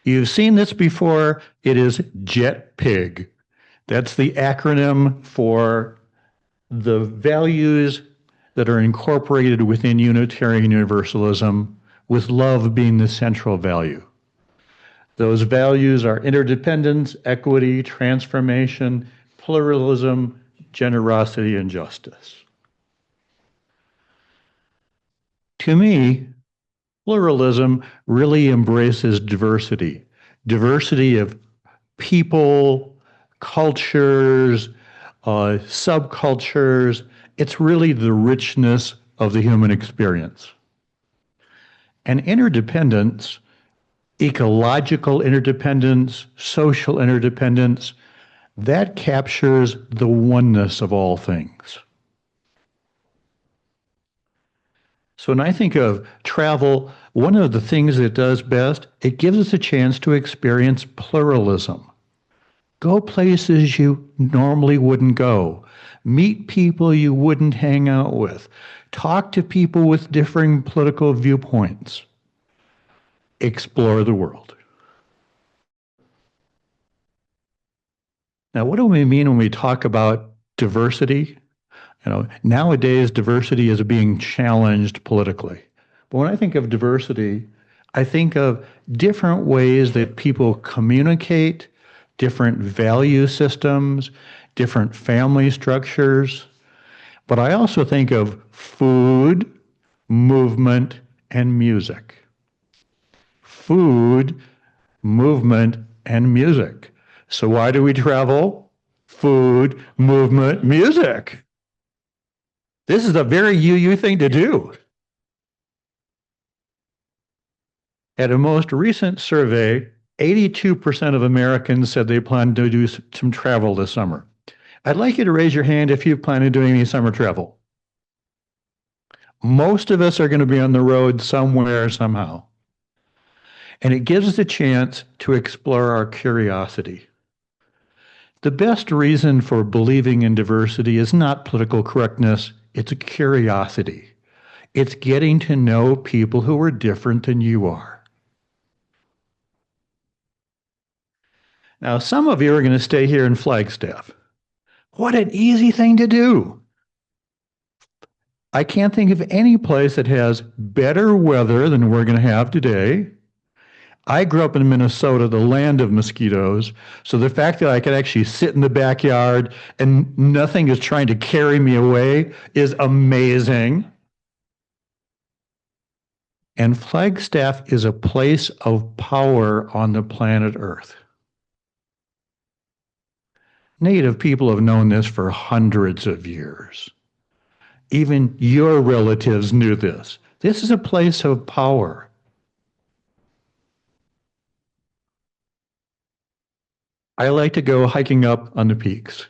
You've seen this before. It is JETPIG. That's the acronym for the values that are incorporated within Unitarian Universalism, with love being the central value. Those values are interdependence, equity, transformation, pluralism, generosity, and justice. To me, pluralism really embraces diversity, diversity of people, cultures, subcultures. It's really the richness of the human experience. And interdependence, ecological interdependence, social interdependence, that captures the oneness of all things. So when I think of travel, one of the things it does best, it gives us a chance to experience pluralism. Go places you normally wouldn't go. Meet people you wouldn't hang out with. Talk to people with differing political viewpoints. Explore the world. Now, what do we mean when we talk about diversity? Nowadays diversity is being challenged politically. But when I think of diversity, I think of different ways that people communicate, different value systems, different family structures. But I also think of food, movement, and music. Food, movement, and music. So why do we travel? Food, movement, music. This is a very UU thing to do. At a most recent survey, 82% of Americans said they plan to do some travel this summer. I'd like you to raise your hand if you plan on doing any summer travel. Most of us are going to be on the road somewhere, somehow. And it gives us a chance to explore our curiosity. The best reason for believing in diversity is not political correctness, it's a curiosity. It's getting to know people who are different than you are. Now, some of you are going to stay here in Flagstaff. What an easy thing to do. I can't think of any place that has better weather than we're going to have today. I grew up in Minnesota, the land of mosquitoes, so the fact that I could actually sit in the backyard and nothing is trying to carry me away is amazing. And Flagstaff is a place of power on the planet Earth. Native people have known this for hundreds of years. Even your relatives knew this. This is a place of power. I like to go hiking up on the peaks.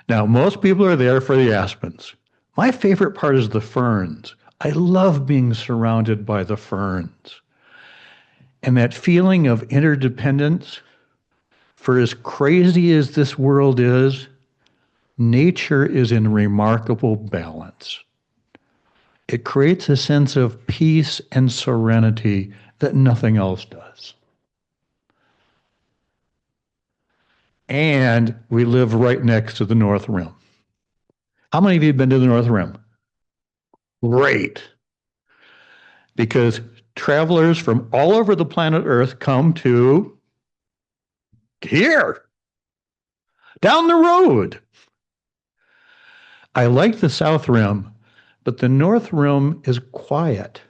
Now, most people are there for the aspens. My favorite part is the ferns. I love being surrounded by the ferns. And that feeling of interdependence, for as crazy as this world is, nature is in remarkable balance. It creates a sense of peace and serenity that nothing else does. And we live right next to the North Rim. How many of you have been to the North Rim? Great. Because travelers from all over the planet Earth come to here, down the road. I like the South Rim, but the North Rim is quiet.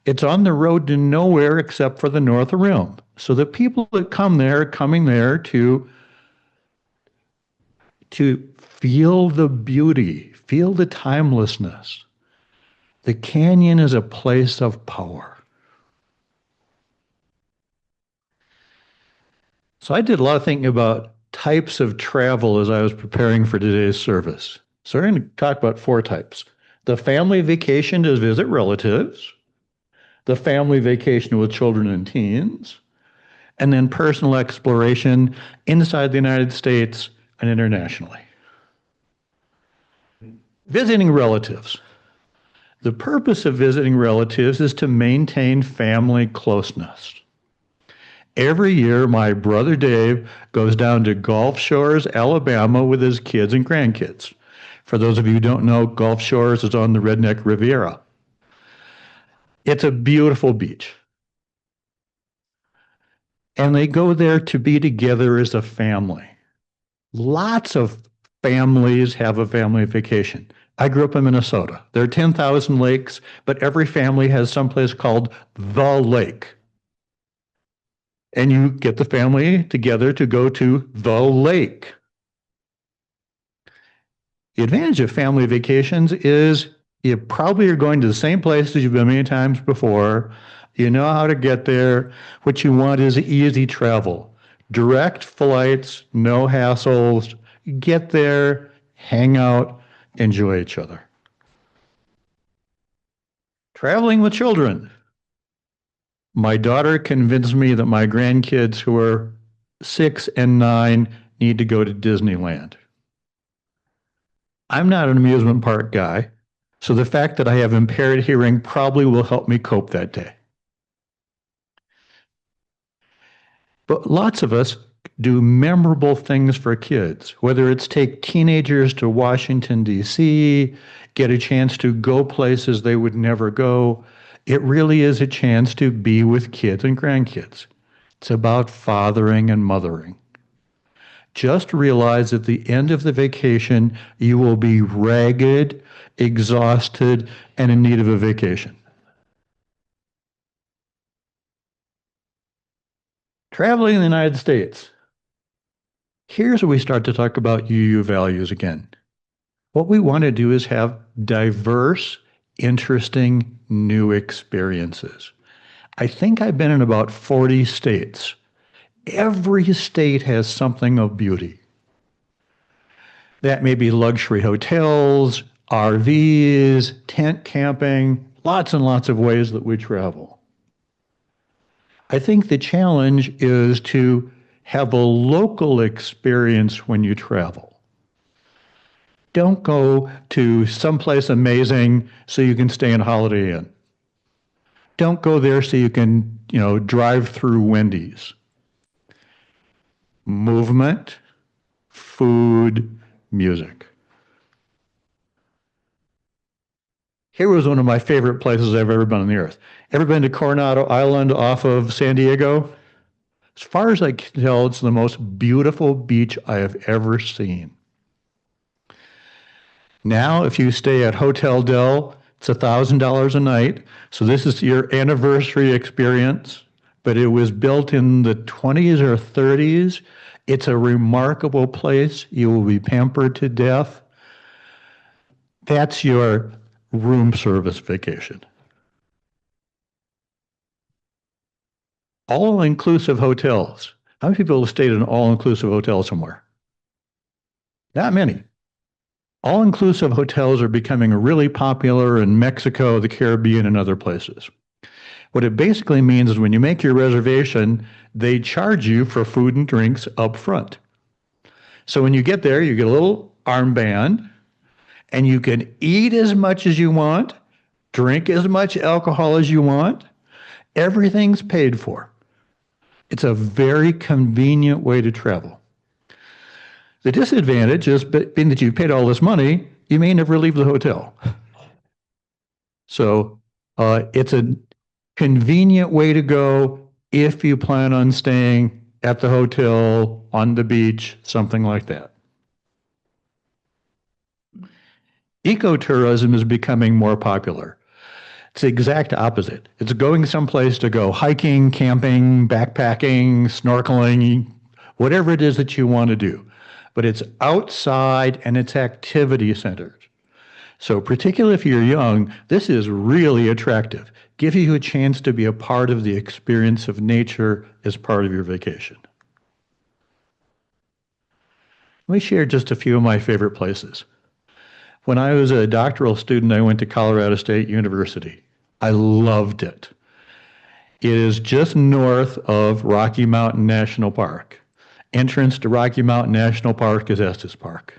It's on the road to nowhere except for the North Rim. So the people that come there are coming there to feel the beauty, feel the timelessness. The canyon is a place of power. So I did a lot of thinking about types of travel as I was preparing for today's service. So we're going to talk about 4 types. The family vacation to visit relatives, the family vacation with children and teens, and then personal exploration inside the United States and internationally. Visiting relatives. The purpose of visiting relatives is to maintain family closeness. Every year, my brother Dave goes down to Gulf Shores, Alabama with his kids and grandkids. For those of you who don't know, Gulf Shores is on the Redneck Riviera. It's a beautiful beach. And they go there to be together as a family. Lots of families have a family vacation. I grew up in Minnesota. There are 10,000 lakes, but every family has someplace called the lake. And you get the family together to go to the lake. The advantage of family vacations is you probably are going to the same places you've been many times before. You know how to get there. What you want is easy travel. Direct flights, no hassles. Get there, hang out, enjoy each other. Traveling with children. My daughter convinced me that my grandkids who are 6 and 9 need to go to Disneyland. I'm not an amusement park guy, so the fact that I have impaired hearing probably will help me cope that day. But lots of us do memorable things for kids, whether it's take teenagers to Washington, D.C., get a chance to go places they would never go. It really is a chance to be with kids and grandkids. It's about fathering and mothering. Just realize at the end of the vacation, you will be ragged, exhausted, and in need of a vacation. Traveling in the United States. Here's where we start to talk about UU values again. What we want to do is have diverse, interesting, new experiences. I think I've been in about 40 states. Every state has something of beauty. That may be luxury hotels, RVs, tent camping, lots and lots of ways that we travel. I think the challenge is to have a local experience when you travel. Don't go to someplace amazing so you can stay in Holiday Inn. Don't go there so you can, drive through Wendy's. Movement, food, music. Here was one of my favorite places I've ever been on the earth. Ever been to Coronado Island off of San Diego? As far as I can tell, it's the most beautiful beach I have ever seen. Now, if you stay at Hotel Del, it's $1,000 a night. So this is your anniversary experience, but it was built in the 20s or 30s. It's a remarkable place. You will be pampered to death. That's your room service vacation. All-inclusive hotels. How many people have stayed in an all-inclusive hotel somewhere? Not many. All-inclusive hotels are becoming really popular in Mexico, the Caribbean, and other places. What it basically means is when you make your reservation, they charge you for food and drinks up front. So when you get there, you get a little armband, and you can eat as much as you want, drink as much alcohol as you want. Everything's paid for. It's a very convenient way to travel. The disadvantage is being that you've paid all this money, you may never leave the hotel. So it's a convenient way to go if you plan on staying at the hotel, on the beach, something like that. Ecotourism is becoming more popular. It's the exact opposite. It's going someplace to go hiking, camping, backpacking, snorkeling, whatever it is that you want to do. But it's outside and it's activity centered. So particularly if you're young, this is really attractive. Give you a chance to be a part of the experience of nature as part of your vacation. Let me share just a few of my favorite places. When I was a doctoral student, I went to Colorado State University. I loved it. It is just north of Rocky Mountain National Park. Entrance to Rocky Mountain National Park is Estes Park.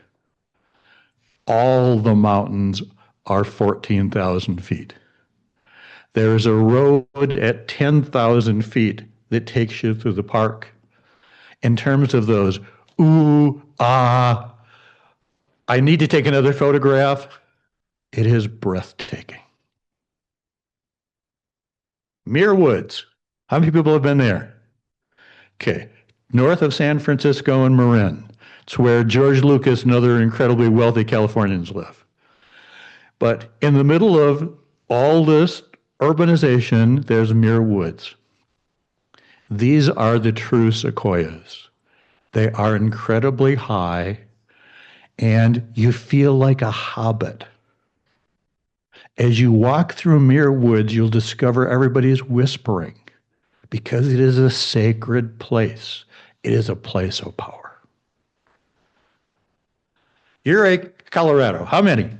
All the mountains are 14,000 feet. There is a road at 10,000 feet that takes you through the park. In terms of those, ooh, ah, I need to take another photograph, it is breathtaking. Muir Woods. How many people have been there? Okay. North of San Francisco and Marin. It's where George Lucas and other incredibly wealthy Californians live. But in the middle of all this urbanization, there's Muir Woods. These are the true sequoias. They are incredibly high, and you feel like a hobbit. As you walk through Muir Woods, you'll discover everybody's whispering because it is a sacred place. It is a place of power. You're Colorado. How many?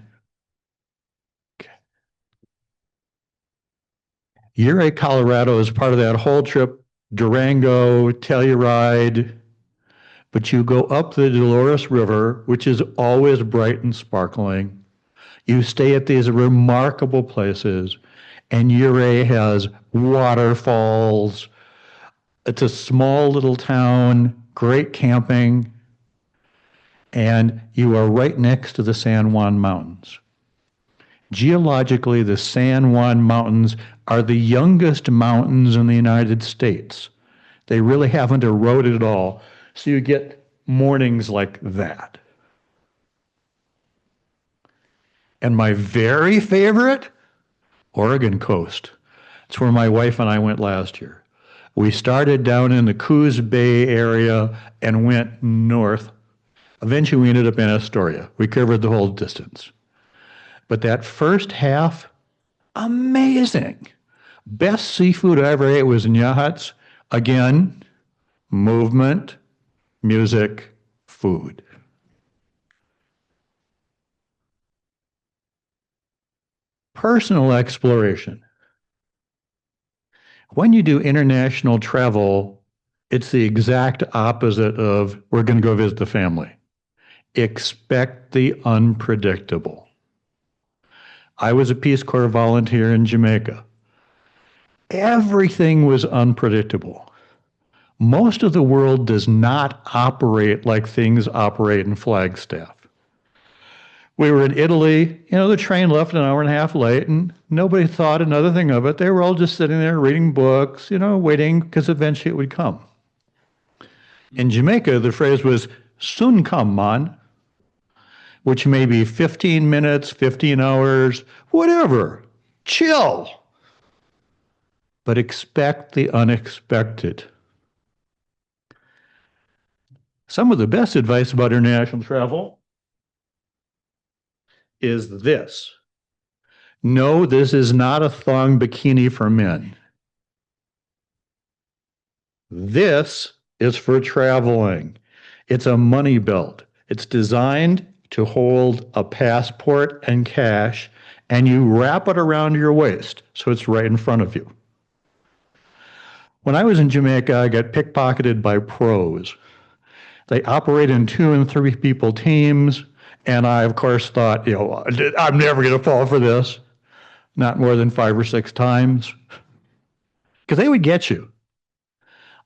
Ouray, Colorado is part of that whole trip. Durango, Telluride, but you go up the Dolores River, which is always bright and sparkling. You stay at these remarkable places, and Ouray has waterfalls. It's a small little town, great camping, and you are right next to the San Juan Mountains. Geologically, the San Juan Mountains are the youngest mountains in the United States. They really haven't eroded at all. So you get mornings like that. And my very favorite, Oregon coast. It's where my wife and I went last year. We started down in the Coos Bay area and went north. Eventually, we ended up in Astoria. We covered the whole distance. But that first half, amazing. Best seafood I ever ate was in Yachats. Again, movement, music, food. Personal exploration. When you do international travel, it's the exact opposite of we're going to go visit the family. Expect the unpredictable. I was a Peace Corps volunteer in Jamaica. Everything was unpredictable. Most of the world does not operate like things operate in Flagstaff. We were in Italy, the train left an hour and a half late, and nobody thought another thing of it. They were all just sitting there reading books, waiting because eventually it would come. In Jamaica, the phrase was, soon come, man, which may be 15 minutes, 15 hours, whatever. Chill. But expect the unexpected. Some of the best advice about international travel is this. No, this is not a thong bikini for men. This is for traveling. It's a money belt. It's designed to hold a passport and cash, and you wrap it around your waist so it's right in front of you. When I was in Jamaica, I got pickpocketed by pros. They operate in 2 and 3 people teams, and I, of course, thought, I'm never going to fall for this. Not more than 5 or 6 times. Because they would get you.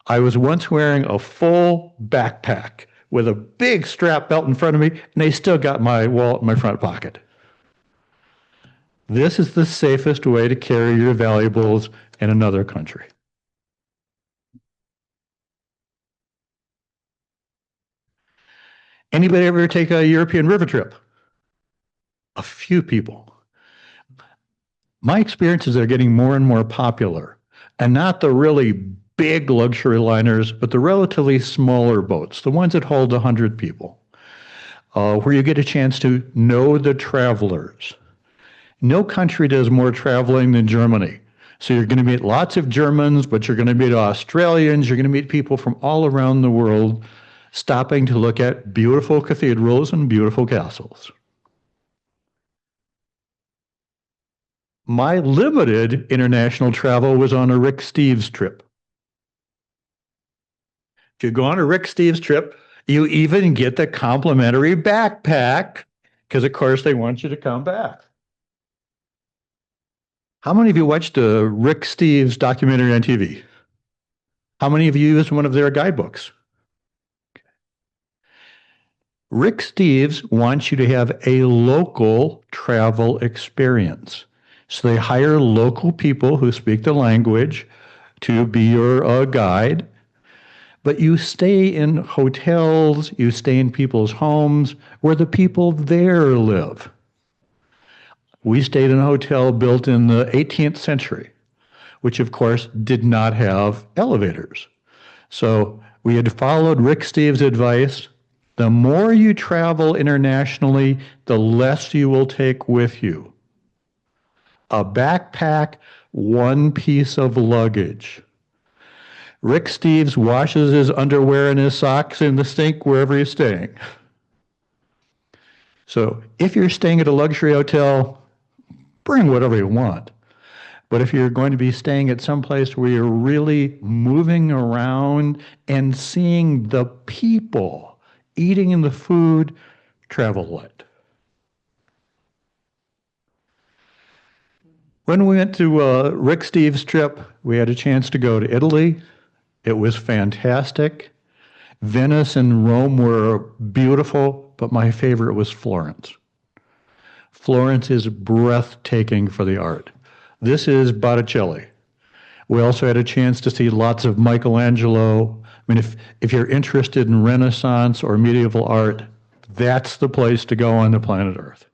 I was once wearing a full backpack with a big strap belt in front of me, and they still got my wallet in my front pocket. This is the safest way to carry your valuables in another country. Anybody ever take a European river trip? A few people. My experience is they're getting more and more popular, and not the really big luxury liners, but the relatively smaller boats, the ones that hold 100 people, where you get a chance to know the travelers. No country does more traveling than Germany. So you're going to meet lots of Germans, but you're going to meet Australians, you're going to meet people from all around the world, stopping to look at beautiful cathedrals and beautiful castles. My limited international travel was on a Rick Steves trip. If you go on a Rick Steves trip, you even get the complimentary backpack, because of course they want you to come back. How many of you watched the Rick Steves documentary on TV? How many of you used one of their guidebooks? Rick Steves wants you to have a local travel experience. So they hire local people who speak the language to be your guide, but you stay in hotels, you stay in people's homes where the people there live. We stayed in a hotel built in the 18th century, which of course did not have elevators. So we had followed Rick Steves' advice. The more you travel internationally, the less you will take with you. A backpack, one piece of luggage. Rick Steves washes his underwear and his socks in the sink wherever he's staying. So if you're staying at a luxury hotel, bring whatever you want. But if you're going to be staying at some place where you're really moving around and seeing the people, eating in the food, travel light. When we went to Rick Steves' trip, we had a chance to go to Italy. It was fantastic. Venice and Rome were beautiful, but my favorite was Florence. Florence is breathtaking for the art. This is Botticelli. We also had a chance to see lots of Michelangelo. I mean, if you're interested in Renaissance or medieval art, that's the place to go on the planet Earth.